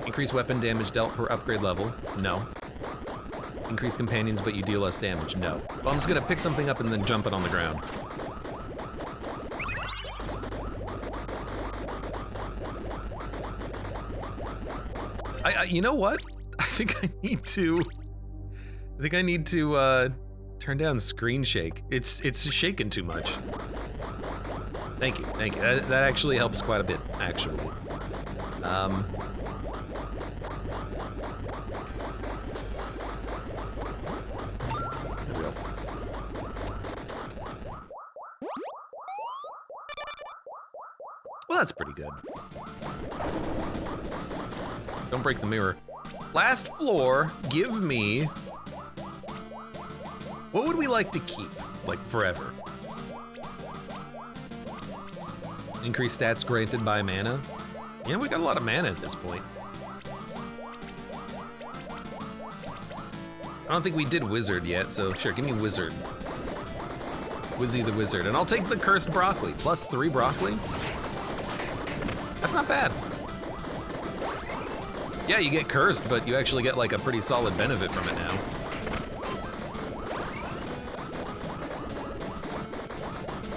Increase weapon damage dealt per upgrade level. No. Increase companions, but you deal less damage. No. Well, I'm just gonna pick something up and then jump it on the ground. You know what? I think I need to turn down screen shake. It's shaking too much. Thank you. That actually helps quite a bit, actually. There we go. Well, that's pretty good. Don't break the mirror. Last floor, give me... What would we like to keep, like, forever? Increased stats granted by mana. Yeah, we got a lot of mana at this point. I don't think we did Wizard yet, so sure, give me Wizard. Wizzy the Wizard. And I'll take the Cursed Broccoli. +3 broccoli? That's not bad. Yeah, you get cursed, but you actually get like a pretty solid benefit from it now.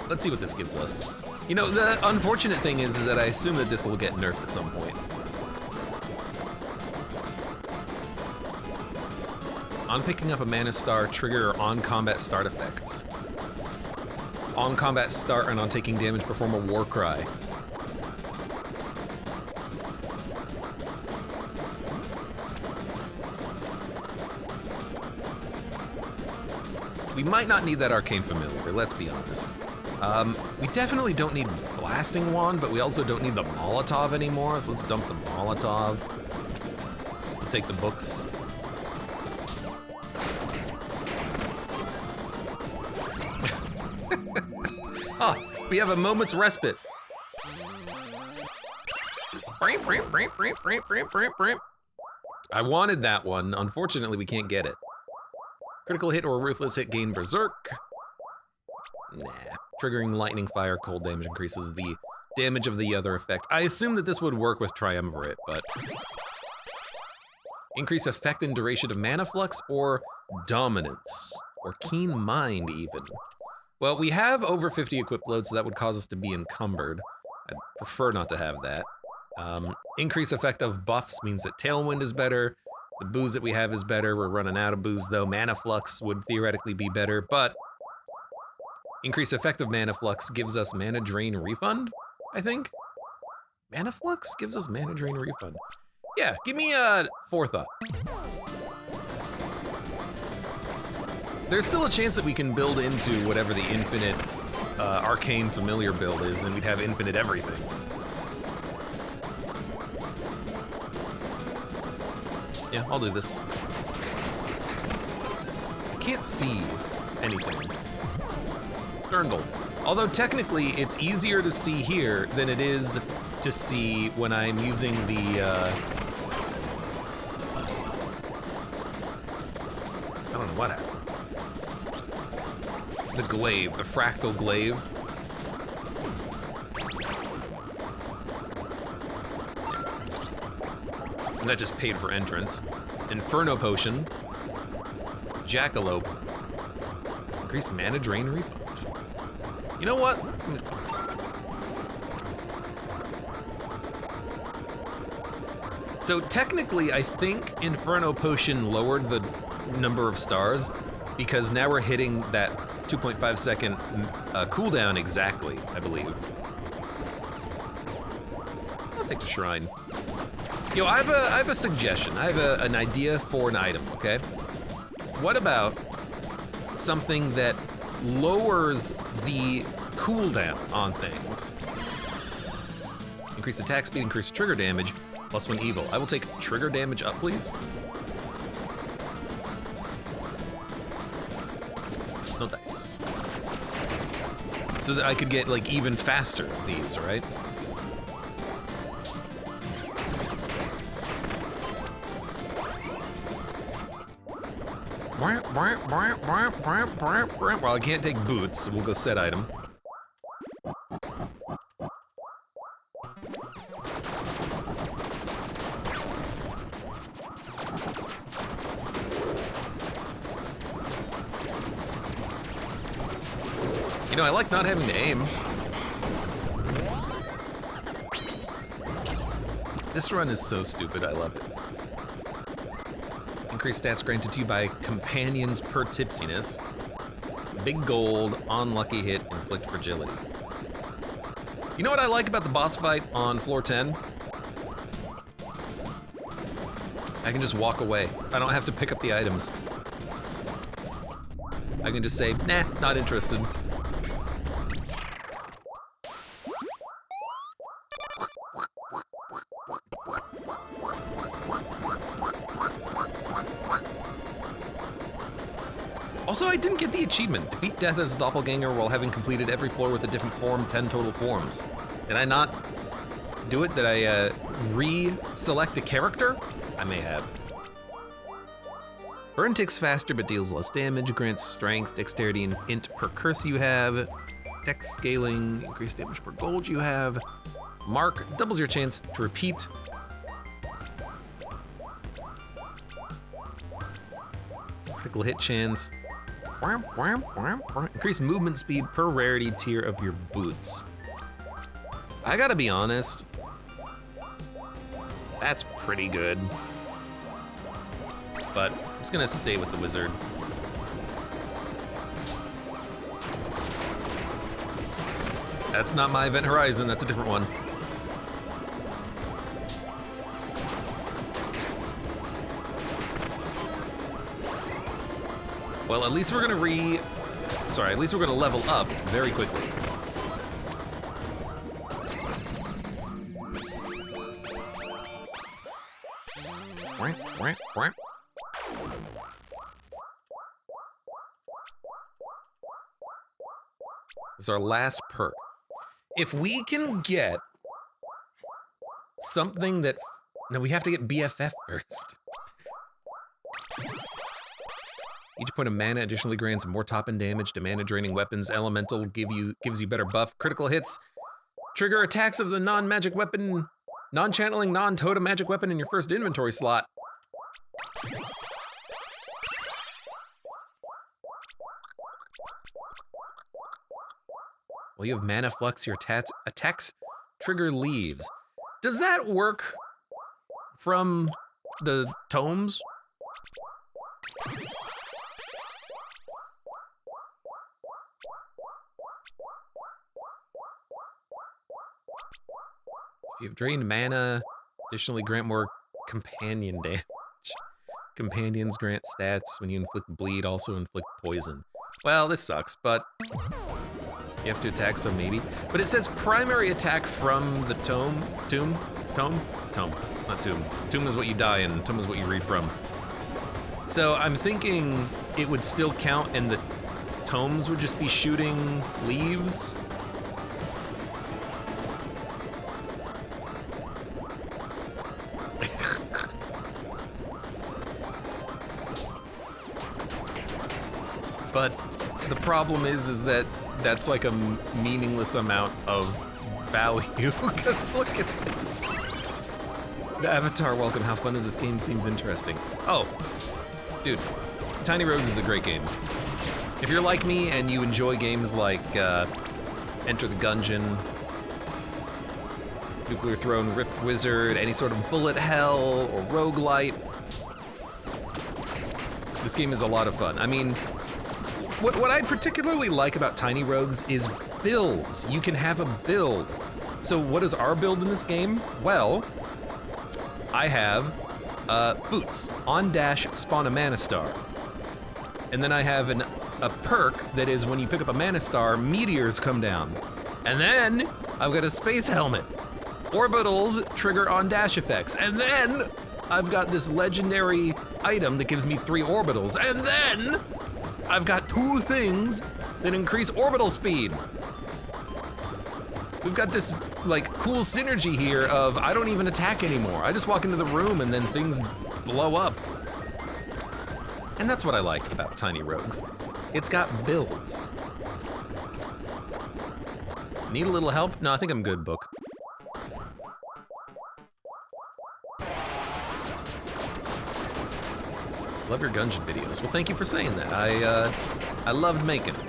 Let's see what this gives us. You know, the unfortunate thing is that I assume that this will get nerfed at some point. On picking up a mana star, trigger on combat start effects. On combat start and on taking damage, perform a war cry. We might not need that arcane familiar, let's be honest. We definitely don't need blasting wand, but we also don't need the Molotov anymore, so let's dump the Molotov. We'll take the books. Ah, we have a moment's respite. I wanted that one. Unfortunately, we can't get it. Critical hit or ruthless hit gain berserk. Nah. Triggering lightning, fire, cold damage increases the damage of the other effect. I assume that this would work with Triumvirate, but... Increase effect and duration of mana flux or dominance. Or keen mind, even. Well, we have over 50 equipped loads, so that would cause us to be encumbered. I'd prefer not to have that. Increase effect of buffs means that Tailwind is better. The booze that we have is better. We're running out of booze, though. Mana Flux would theoretically be better, but... Increase effect of Mana Flux gives us Mana Drain Refund, I think? Mana Flux gives us Mana Drain Refund. Yeah, give me a Forethought. There's still a chance that we can build into whatever the infinite arcane familiar build is, and we'd have infinite everything. Yeah, I'll do this. I can't see anything. Dirndl. Although technically, it's easier to see here than it is to see when I'm using the, I don't know what happened. The glaive, the fractal glaive. And that just paid for entrance. Inferno Potion. Jackalope. Increased Mana Drain Refund. You know what? So technically, I think Inferno Potion lowered the number of stars because now we're hitting that 2.5 second cooldown exactly, I believe. I'll take the shrine. Yo, I have a suggestion. I have an idea for an item, okay? What about something that lowers the cooldown on things? Increase attack speed, increase trigger damage, +1 evil. I will take trigger damage up, please. No dice. So that I could get, like, even faster these, right? Well, I can't take boots, so we'll go set item. You know, I like not having to aim. This run is so stupid, I love it. Increased stats granted to you by companions per tipsiness. Big gold, unlucky hit, inflict fragility. You know what I like about the boss fight on floor 10? I can just walk away. I don't have to pick up the items. I can just say, nah, not interested. Also, I didn't get the achievement. Defeat death as a doppelganger while having completed every floor with a different form, 10 total forms. Did I not do it? Did I re-select a character? I may have. Burn ticks faster but deals less damage, grants strength, dexterity, and int per curse you have. Dex scaling, increased damage per gold you have. Mark doubles your chance to repeat. Critical hit chance. Increase movement speed per rarity tier of your boots. I gotta be honest, that's pretty good. But I'm just gonna stay with the wizard. That's not my Event Horizon, that's a different one. Well, at least we're gonna level up very quickly. This is our last perk. If we can get something that... No, we have to get BFF first. Each point of mana additionally grants more top-end damage to mana-draining weapons. Elemental gives you better buff. Critical hits trigger attacks of the non-magic weapon, non-channeling, non-totem magic weapon in your first inventory slot. While you have mana flux, your attacks trigger leaves. Does that work from the tomes? If you have drained mana, additionally grant more companion damage. Companions grant stats when you inflict bleed, also inflict poison. Well, this sucks, but you have to attack, so maybe. But it says primary attack from the tome. Tomb, not tomb. Tomb is what you die in, tomb is what you read from. So I'm thinking it would still count and the tomes would just be shooting leaves. But the problem is that that's like a meaningless amount of value, because look at this. The Avatar, welcome, how fun is this game? Seems interesting. Oh, dude, Tiny Rogues is a great game. If you're like me and you enjoy games like Enter the Gungeon, Nuclear Throne, Rift Wizard, any sort of bullet hell or rogue-lite, this game is a lot of fun. I mean, what I particularly like about Tiny Rogues is builds. You can have a build. So what is our build in this game? Well, I have boots. On dash, spawn a mana star. And then I have a perk that is when you pick up a mana star, meteors come down. And then I've got a space helmet. Orbitals trigger on dash effects. And then I've got this legendary item that gives me 3 orbitals. And then I've got 2 things that increase orbital speed. We've got this like cool synergy here of I don't even attack anymore. I just walk into the room and then things blow up. And that's what I like about Tiny Rogues. It's got builds. Need a little help? No, I think I'm good, book. Love your Gungeon videos. Well, thank you for saying that. I loved making them.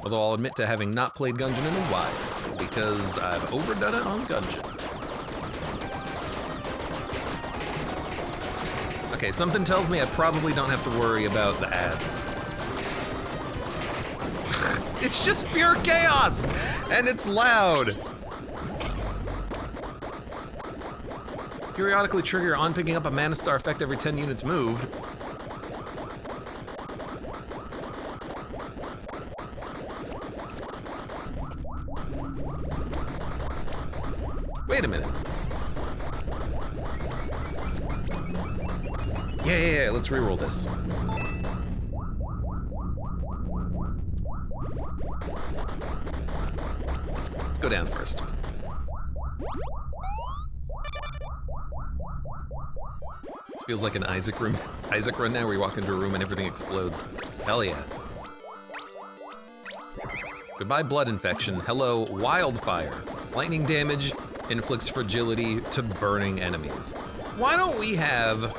Although I'll admit to having not played Gungeon in a while, because I've overdone it on Gungeon. Okay, something tells me I probably don't have to worry about the ads. It's just pure chaos, and it's loud. Periodically trigger on picking up a mana star effect every 10 units moved. Wait a minute. Yeah, let's reroll this. go down first. This feels like an Isaac run now, where you walk into a room and everything explodes. Hell yeah. Goodbye, blood infection. Hello, wildfire. Lightning damage inflicts fragility to burning enemies. Why don't we have...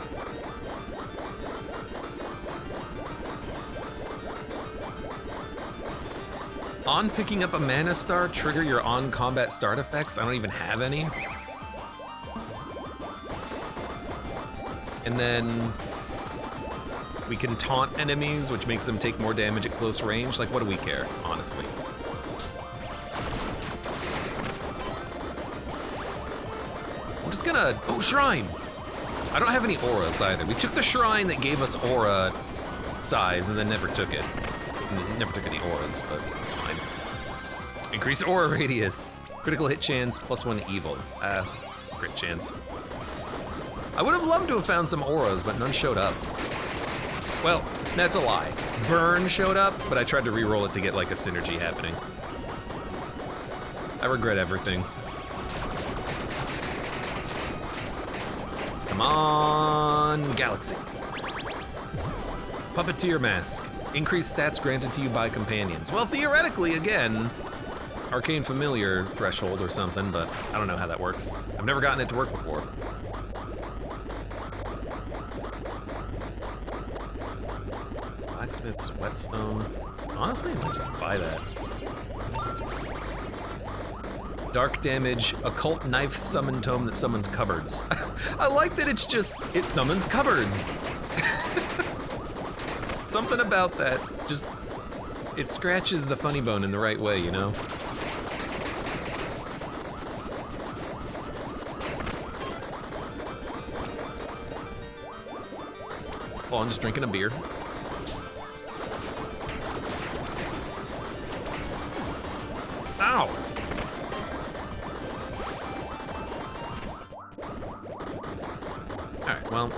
On picking up a mana star, trigger your on-combat start effects? I don't even have any. And then we can taunt enemies, which makes them take more damage at close range. Like, what do we care, honestly? I'm just gonna, oh, shrine. I don't have any auras either. We took the shrine that gave us aura size and then never took it. Never took any auras, but it's fine. Increased aura radius. Critical hit chance, +1 evil. Crit chance. I would have loved to have found some auras, but none showed up. Well, that's a lie. Burn showed up, but I tried to re-roll it to get like a synergy happening. I regret everything. Come on, Galaxy. Puppeteer Mask. Increased stats granted to you by companions. Well, theoretically, again, Arcane Familiar threshold or something, but I don't know how that works. I've never gotten it to work before. Blacksmith's Whetstone. Honestly, I might just buy that. Dark damage, occult knife summon tome that summons cupboards. I like that it's just, it summons cupboards. Something about that, just, it scratches the funny bone in the right way, you know? Oh, I'm just drinking a beer. Ow! Alright, well.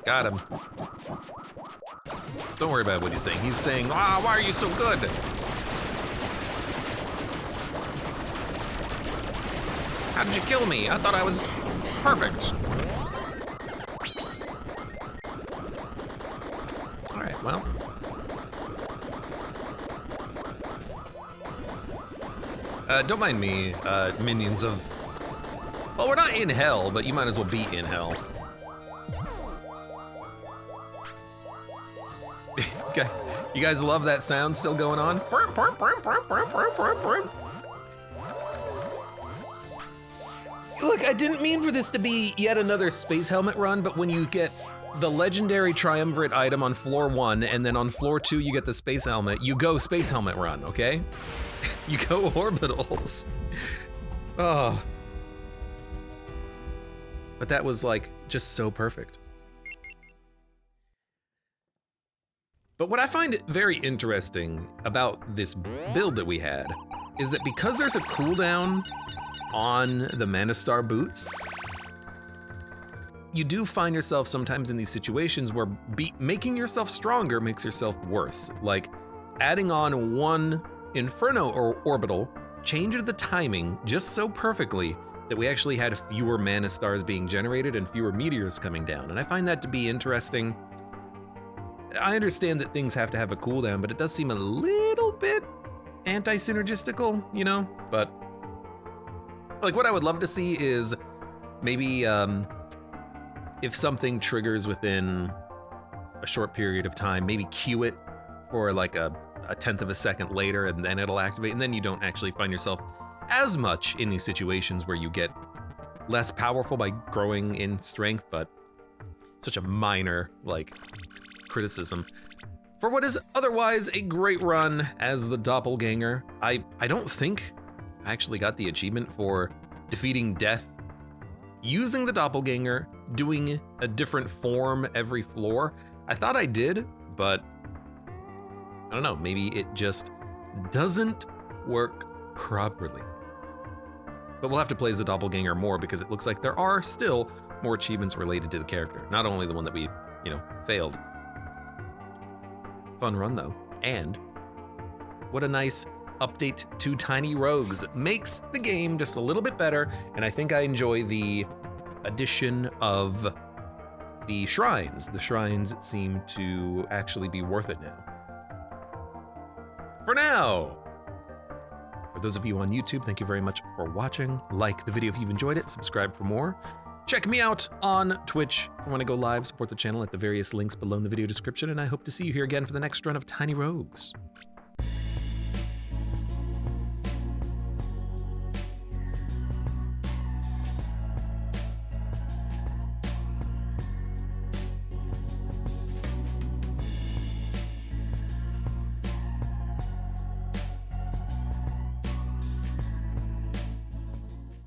Got him. Don't worry about what he's saying. He's saying, ah, why are you so good? How did you kill me? I thought I was perfect. All right, well. Don't mind me, minions of... Well, we're not in hell, but you might as well be in hell. You guys love that sound still going on? Look, I didn't mean for this to be yet another space helmet run, but when you get the legendary triumvirate item on floor 1, and then on floor 2 you get the space helmet, you go space helmet run, okay? You go orbitals. Oh. But that was like, just so perfect. But what I find very interesting about this build that we had is that because there's a cooldown on the Mana Star boots, you do find yourself sometimes in these situations where making yourself stronger makes yourself worse. Like adding on one Inferno or orbital changed the timing just so perfectly that we actually had fewer Mana Stars being generated and fewer meteors coming down. And I find that to be interesting. I understand that things have to have a cooldown, but it does seem a little bit anti-synergistical, you know? But like what I would love to see is maybe if something triggers within a short period of time, maybe queue it for like a 1/10 of a second later and then it'll activate, and then you don't actually find yourself as much in these situations where you get less powerful by growing in strength, but such a minor, like, criticism for what is otherwise a great run as the Doppleganger. I don't think I actually got the achievement for defeating death using the Doppleganger, doing a different form every floor. I thought I did, but I don't know, maybe it just doesn't work properly. But we'll have to play as the Doppleganger more because it looks like there are still more achievements related to the character. Not only the one that we, failed. Fun run though. And what a nice update to Tiny Rogues. Makes the game just a little bit better, and I think I enjoy the addition of the shrines. The shrines seem to actually be worth it now. For now! For those of you on YouTube, thank you very much for watching. Like the video if you've enjoyed it, subscribe for more. Check me out on Twitch when I go live, support the channel at the various links below in the video description, and I hope to see you here again for the next run of Tiny Rogues.